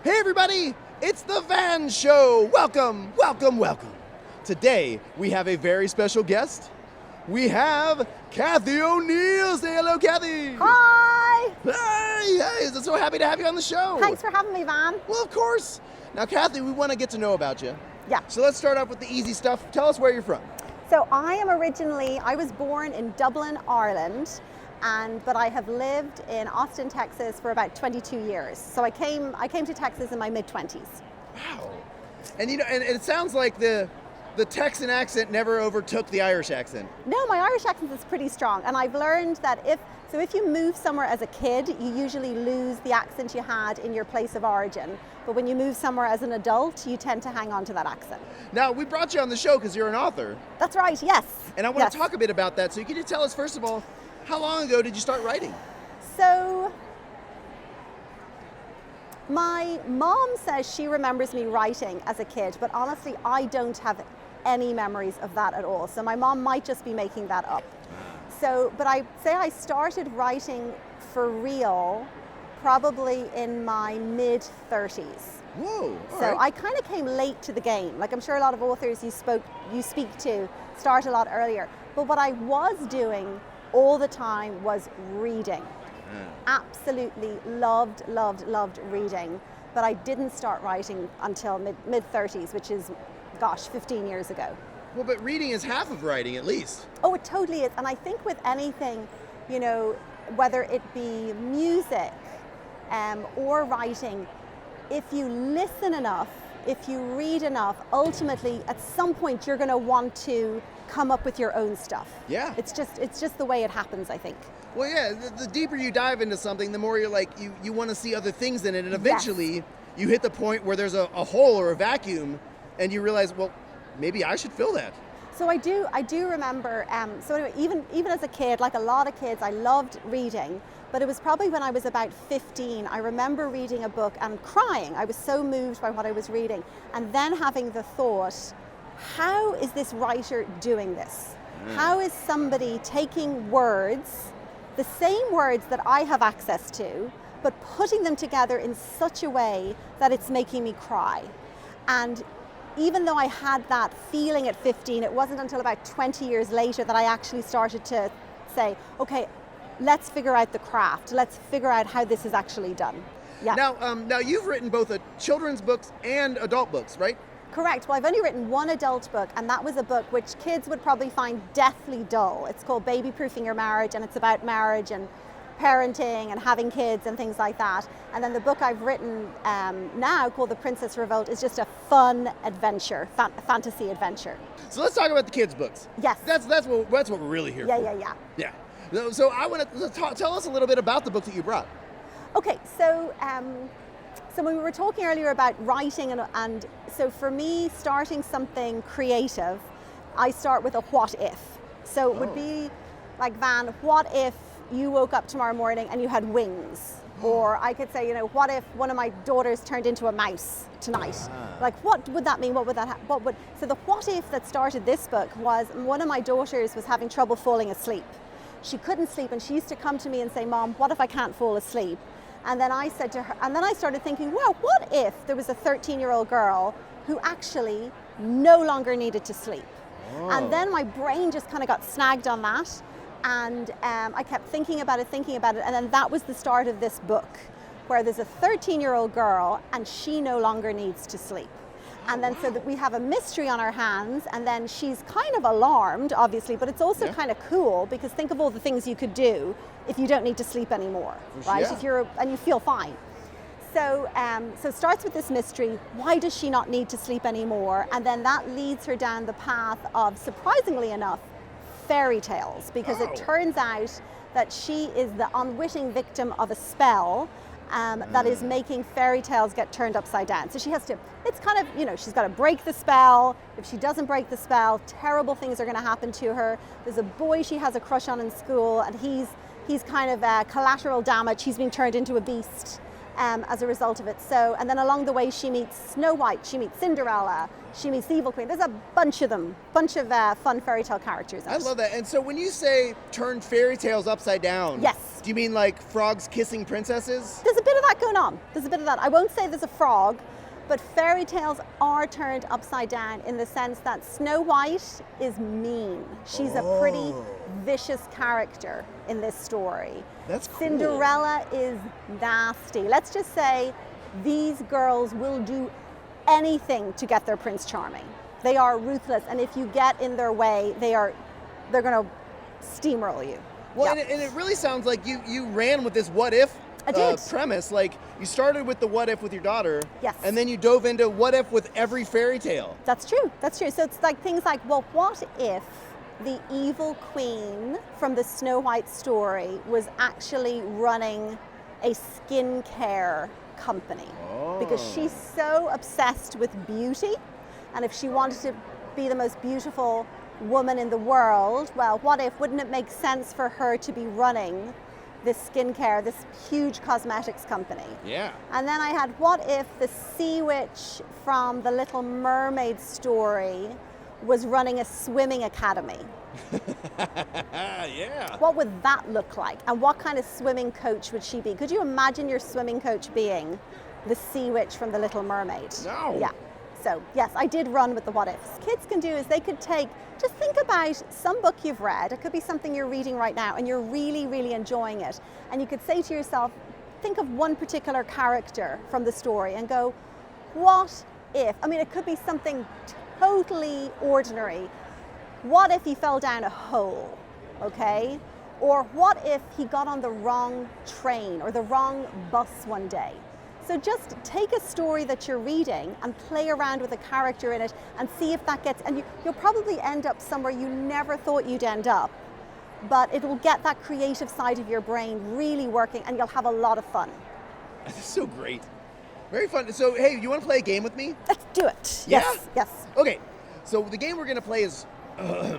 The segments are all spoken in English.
Hey everybody, it's the Van Show. Welcome, welcome, welcome. Today we have a very special guest. We have Cathy O'Neill. Say hello, Cathy. Hi. Hey, so happy to have you on the show. Thanks for having me, Van. Well, of course. Now, Cathy, we want to get to know about you. Yeah. So let's start off with the easy stuff. Tell us where you're from. So I was born in Dublin, Ireland, but I have lived in Austin, Texas for about 22 years. So I came to Texas in my mid-20s. Wow. And and it sounds like the Texan accent never overtook the Irish accent. No, my Irish accent is pretty strong, and I've learned that if you move somewhere as a kid, you usually lose the accent you had in your place of origin. But when you move somewhere as an adult, you tend to hang on to that accent. Now, we brought you on the show because you're an author. That's right, yes. And I want to talk a bit about that. So can you tell us, first of all, how long ago did you start writing? So, my mom says she remembers me writing as a kid, but honestly, I don't have any memories of that at all. So my mom might just be making that up. So, but I say I started writing for real probably in my mid-30s. Whoa! So I kind of came late to the game. Like I'm sure a lot of authors you speak to start a lot earlier. But what I was doing all the time was reading. Absolutely loved reading. But I didn't start writing until mid-30s, which is, gosh, 15 years ago. Well, but reading is half of writing, at least. Oh, it totally is. And I think with anything, whether it be music or writing, if you listen enough, if you read enough, ultimately, at some point, you're going to want to come up with your own stuff. Yeah. It's just the way it happens, I think. Well, yeah, the deeper you dive into something, the more you're like, you want to see other things in it. And eventually, you hit the point where there's a hole or a vacuum, and you realize, well, maybe I should fill that. So I do remember, so anyway, even as a kid, like a lot of kids, I loved reading, but it was probably when I was about 15, I remember reading a book and crying. I was so moved by what I was reading, and then having the thought, how is this writer doing this? How is somebody taking words, the same words that I have access to, but putting them together in such a way that it's making me cry? And even though I had that feeling at 15, it wasn't until about 20 years later that I actually started to say, okay, let's figure out the craft. Let's figure out how this is actually done. Yeah. Now you've written both children's books and adult books, right? Correct. Well, I've only written one adult book, and that was a book which kids would probably find deathly dull. It's called Baby Proofing Your Marriage, and it's about marriage and parenting and having kids and things like that. And then the book I've written now called The Princess Revolt is just a fun adventure, fantasy adventure. So let's talk about the kids' books. Yes. That's what we're really here for. Yeah. So I want to tell us a little bit about the book that you brought. Okay, so when we were talking earlier about writing, and so for me, starting something creative, I start with a what if. So it would be like, Van, what if you woke up tomorrow morning and you had wings? Or I could say, what if one of my daughters turned into a mouse tonight? Like, what would that mean? So the what if that started this book was one of my daughters was having trouble falling asleep. She couldn't sleep, and she used to come to me and say, Mom, what if I can't fall asleep? And then I said to her, and then I started thinking, well, what if there was a 13-year-old girl who actually no longer needed to sleep? And then my brain just kind of got snagged on that. And I kept thinking about it, and then that was the start of this book, where there's a 13-year-old girl and she no longer needs to sleep. And then so that we have a mystery on our hands, and then she's kind of alarmed, obviously, but it's also kind of cool, because think of all the things you could do if you don't need to sleep anymore, right? Yeah. And you feel fine. So it starts with this mystery. Why does she not need to sleep anymore? And then that leads her down the path of, surprisingly enough, fairy tales, because it turns out that she is the unwitting victim of a spell that is making fairy tales get turned upside down. So she has to, it's kind of, she's got to break the spell. If she doesn't break the spell, terrible things are going to happen to her. There's a boy she has a crush on in school, and he's kind of collateral damage. He's being turned into a beast as a result of it. So, and then along the way she meets Snow White, she meets Cinderella, she meets the Evil Queen. There's a bunch of them, fun fairy tale characters. I love that. And so when you say turn fairy tales upside down, yes. Do you mean like frogs kissing princesses? There's a bit of that going on. There's a bit of that. I won't say there's a frog, but fairy tales are turned upside down in the sense that Snow White is mean. She's a pretty vicious character in this story. That's cool. Cinderella is nasty. Let's just say these girls will do anything to get their Prince Charming. They are ruthless, and if you get in their way, they're going to steamroll you. Well, Yeah. and it really sounds like you ran with this what if I did. premise. Like you started with the what if with your daughter, Yes. and then you dove into what if with every fairy tale. That's true. That's true. So it's like things like, well, what if the evil queen from the Snow White story was actually running a skincare company? Because she's so obsessed with beauty, and if she wanted to be the most beautiful woman in the world, well, wouldn't it make sense for her to be running this skincare, this huge cosmetics company? Yeah. And then I had, what if the sea witch from the Little Mermaid story was running a swimming academy? Yeah. What would that look like? And what kind of swimming coach would she be? Could you imagine your swimming coach being the sea witch from the Little Mermaid? No. Yeah. So yes, I did run with the what ifs. Kids can do is they could just think about some book you've read. It could be something you're reading right now and you're really, really enjoying it. And you could say to yourself, think of one particular character from the story and go, what if? I mean, it could be something totally ordinary. What if he fell down a hole, okay? Or what if he got on the wrong train or the wrong bus one day? So just take a story that you're reading and play around with a character in it and see if that gets, and you'll probably end up somewhere you never thought you'd end up, but it will get that creative side of your brain really working and you'll have a lot of fun. That's so great. Very fun. So, hey, you want to play a game with me? Let's do it. Yeah? Yes, yes. Okay. So the game we're going to play is, I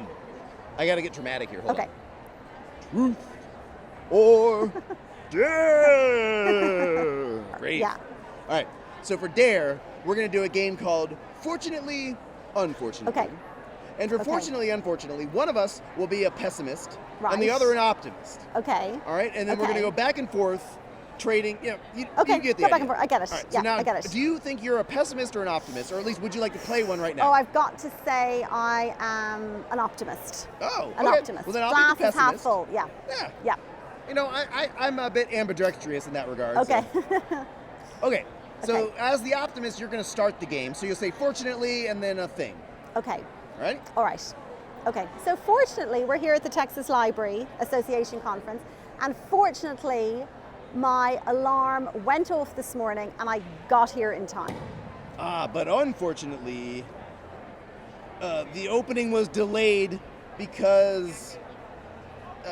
got to get dramatic here. Hold Okay. on. Truth or dare. Great. Yeah. All right. So for dare, we're going to do a game called Fortunately, Unfortunately. Okay. And for Okay. Fortunately, Unfortunately, one of us will be a pessimist and the Right. other an optimist. Okay. All right. And then we're going to Okay. go back and forth, trading. You Okay. get the Go idea. back and forth. I get it. All right, Yeah, so now, I get it. do you think you're a pessimist or an optimist, or at least would you like to play one right now? Oh, I've got to say I am an optimist. Oh, An okay. optimist. Well, then I'll Glass be the is half pessimist. full. Yeah. Yeah. Yeah. You know, I'm a bit ambidextrous in that regard. Okay. So. Okay. So Okay. as the optimist, you're going to start the game. So you'll say fortunately and then a thing. Okay. All right? All right. Okay. So fortunately, we're here at the Texas Library Association conference, and fortunately, my alarm went off this morning and I got here in time. But unfortunately, the opening was delayed because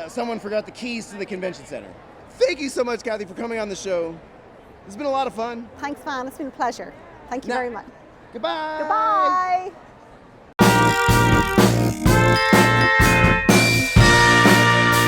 someone forgot the keys to the convention center. Thank you so much, Cathy, for coming on the show. It's been a lot of fun. Thanks, Van. It's been a pleasure. Thank you Now- very much. Goodbye. Goodbye.